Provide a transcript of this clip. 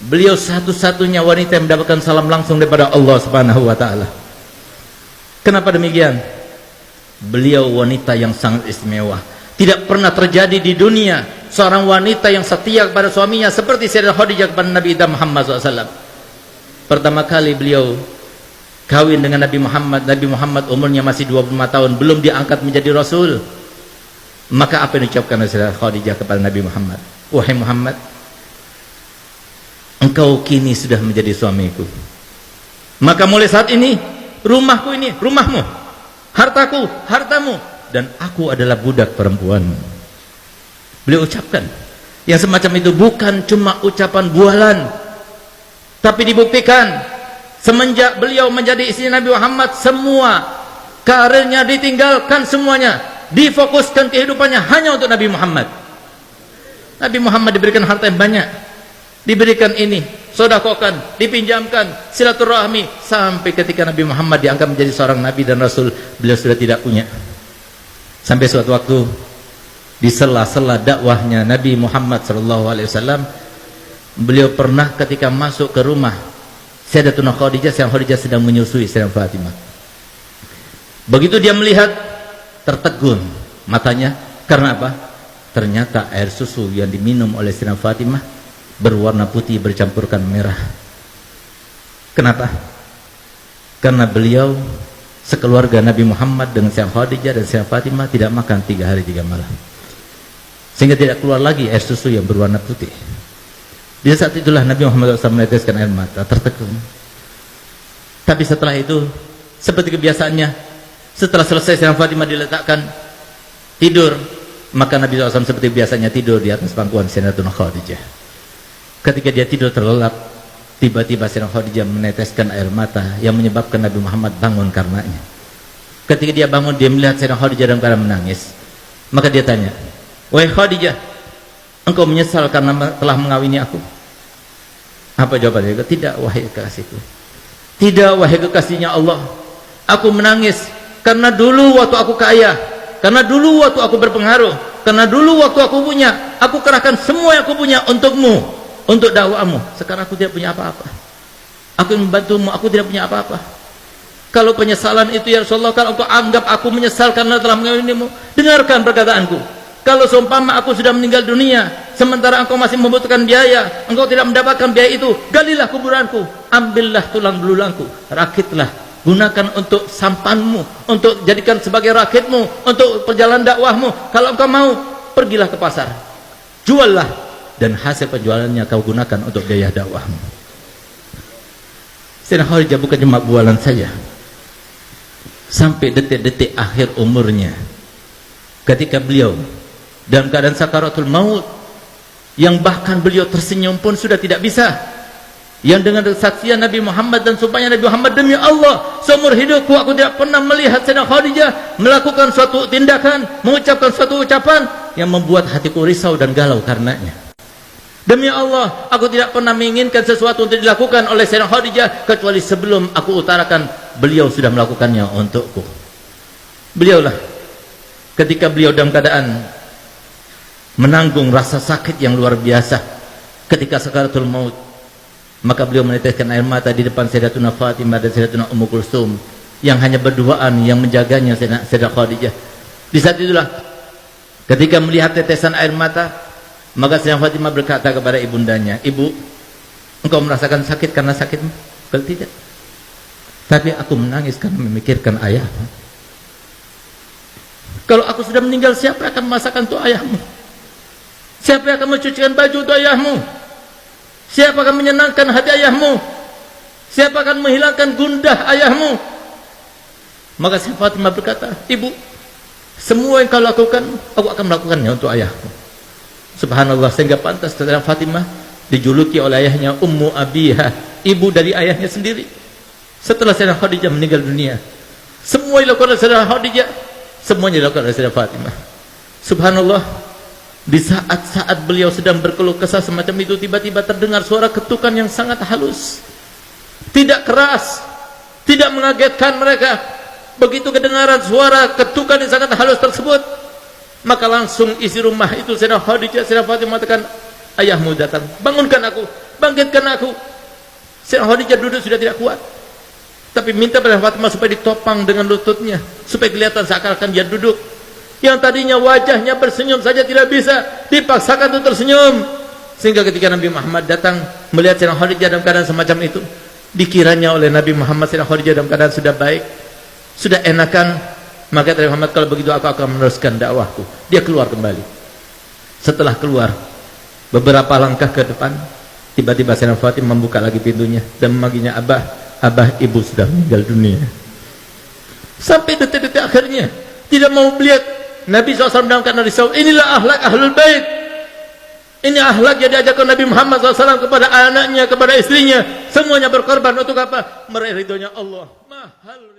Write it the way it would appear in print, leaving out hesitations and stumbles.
Beliau satu-satunya wanita yang mendapatkan salam langsung daripada Allah Subhanahu wa taala. Kenapa demikian? Beliau wanita yang sangat istimewa. Tidak pernah terjadi di dunia seorang wanita yang setia kepada suaminya seperti Sayyidah Khadijah kepada Nabi Muhammad SAW. Pertama kali beliau kawin dengan Nabi Muhammad. Nabi Muhammad umurnya masih 25 tahun, belum diangkat menjadi Rasul. Maka apa yang diucapkan oleh Sayyidah Khadijah kepada Nabi Muhammad? Wahai Muhammad, engkau kini sudah menjadi suamiku. Maka mulai saat ini, rumahku ini rumahmu, hartaku hartamu, dan aku adalah budak perempuan. Beliau ucapkan yang semacam itu bukan cuma ucapan bualan, tapi dibuktikan semenjak beliau menjadi istri Nabi Muhammad, semua karirnya ditinggalkan, semuanya difokuskan kehidupannya hanya untuk Nabi Muhammad. Nabi Muhammad diberikan harta yang banyak, diberikan ini, sodakokan, dipinjamkan, silaturahmi, sampai ketika Nabi Muhammad diangkat menjadi seorang Nabi dan Rasul, beliau sudah tidak punya. Sampai suatu waktu di sela-sela dakwahnya Nabi Muhammad SAW, beliau pernah ketika masuk ke rumah Sayyidatuna Khadijah, Sayyidah Khadijah sedang menyusui Sayyidah Fatimah. Begitu dia melihat, tertegun matanya. Karena apa? Ternyata air susu yang diminum oleh Sayyidah Fatimah berwarna putih bercampurkan merah. Kenapa? Karena beliau sekeluarga Nabi Muhammad dengan Sayyidah Khadijah dan Sayyidah Fatimah tidak makan 3 hari 3 malam, sehingga tidak keluar lagi air susu yang berwarna putih. Di saat itulah Nabi Muhammad SAW meneteskan air mata, tertegun. Tapi setelah itu, seperti kebiasaannya, setelah selesai Sayyidah Fatimah diletakkan tidur, maka Nabi SAW seperti biasanya tidur di atas pangkuan Sayyidatuna Khadijah. Ketika dia tidur terlelap, tiba-tiba Sayyidah Khadijah meneteskan air mata yang menyebabkan Nabi Muhammad bangun karenanya. Ketika dia bangun, dia melihat Sayyidah Khadijah dalam keadaan menangis. Maka dia tanya, "Wahai Khadijah, engkau menyesal karena telah mengawini aku?" Apa jawabannya? "Tidak, wahai kekasihku. Tidak, wahai kekasihnya Allah. Aku menangis karena dulu waktu aku kaya, karena dulu waktu aku berpengaruh, karena dulu waktu aku punya, aku kerahkan semua yang aku punya untukmu, untuk dakwahmu. Sekarang aku tidak punya apa-apa. Aku yang membantumu, aku tidak punya apa-apa. Kalau penyesalan itu ya Rasulullah, kalau engkau anggap aku menyesal karena telah mengawinimu, dengarkan perkataanku. Kalau seumpama aku sudah meninggal dunia, sementara engkau masih membutuhkan biaya, engkau tidak mendapatkan biaya itu, galilah kuburanku, ambillah tulang belulangku, rakitlah, gunakan untuk sampanmu, untuk jadikan sebagai rakitmu, untuk perjalanan dakwahmu. Kalau engkau mau, pergilah ke pasar, juallah, dan hasil penjualannya kau gunakan untuk biaya dakwahmu." Sayyidah Khadijah bukan cuma bualan saja. Sampai detik-detik akhir umurnya, ketika beliau dalam keadaan sakaratul maut, yang bahkan beliau tersenyum pun sudah tidak bisa, yang dengan kesaksian Nabi Muhammad dan sumpahnya Nabi Muhammad, "Demi Allah, seumur hidupku aku tidak pernah melihat Sayyidah Khadijah melakukan suatu tindakan, mengucapkan suatu ucapan yang membuat hatiku risau dan galau karenanya. Demi Allah, aku tidak pernah menginginkan sesuatu untuk dilakukan oleh Sayyidah Khadijah kecuali sebelum aku utarakan, beliau sudah melakukannya untukku." Beliaulah, ketika beliau dalam keadaan menanggung rasa sakit yang luar biasa ketika sakaratul maut, maka beliau meneteskan air mata di depan Sayyidatuna Fatimah dan Sayyidatuna Ummu Kulsum yang hanya berduaan yang menjaganya Sayyidah Khadijah. Di saat itulah, ketika melihat tetesan air mata, maka Sayyidah Fatimah berkata kepada ibundanya, "Ibu, engkau merasakan sakit karena sakitmu?" "Kalau tidak, tapi aku menangis karena memikirkan ayahmu. Kalau aku sudah meninggal, siapa yang akan memasakkan untuk ayahmu? Siapa yang akan mencucikan baju untuk ayahmu? Siapa akan menyenangkan hati ayahmu? Siapa akan menghilangkan gundah ayahmu?" Maka Sayyidah Fatimah berkata, "Ibu, semua yang kau lakukan, aku akan melakukannya untuk ayahku." Subhanallah, sehingga pantas Sayyidah Fatimah dijuluki oleh ayahnya Ummu Abiha, ibu dari ayahnya sendiri. Setelah Sayyidah Khadijah meninggal dunia, semua yang dilakukan oleh Sayyidah Khadijah, semuanya dilakukan oleh Sayyidah Fatimah. Subhanallah, di saat-saat beliau sedang berkeluh kesah semacam itu, tiba-tiba terdengar suara ketukan yang sangat halus, tidak keras, tidak mengagetkan mereka. Begitu kedengaran suara ketukan yang sangat halus tersebut, maka langsung isi rumah itu Sayyidah Khadijah, Sayyidah Fatimah mengatakan, ayahmu datang, bangunkan aku, bangkitkan aku. Sayyidah Khadijah duduk sudah tidak kuat, tapi minta pada Fatimah supaya ditopang dengan lututnya, supaya kelihatan seakan-akan dia duduk. Yang tadinya wajahnya bersenyum saja tidak bisa, dipaksakan untuk tersenyum. Sehingga ketika Nabi Muhammad datang melihat Sayyidah Khadijah dalam keadaan semacam itu, dikiranya oleh Nabi Muhammad Sayyidah Khadijah dalam keadaan sudah baik, sudah enakan. Maka Nabi Muhammad, kalau begitu aku akan meneruskan dakwahku. Dia keluar kembali. Setelah keluar beberapa langkah ke depan, tiba-tiba Sayyidah Fatimah membuka lagi pintunya dan memanggilnya, Abah, Abah, ibu sudah meninggal dunia. Sampai detik-detik akhirnya tidak mau melihat Nabi SAW dalam keadaan risau. Inilah akhlak ahlul bait. Ini akhlak yang diajarkan Nabi Muhammad SAW kepada anaknya, kepada istrinya. Semuanya berkorban untuk apa? Meraih ridhonya Allah. Mahal.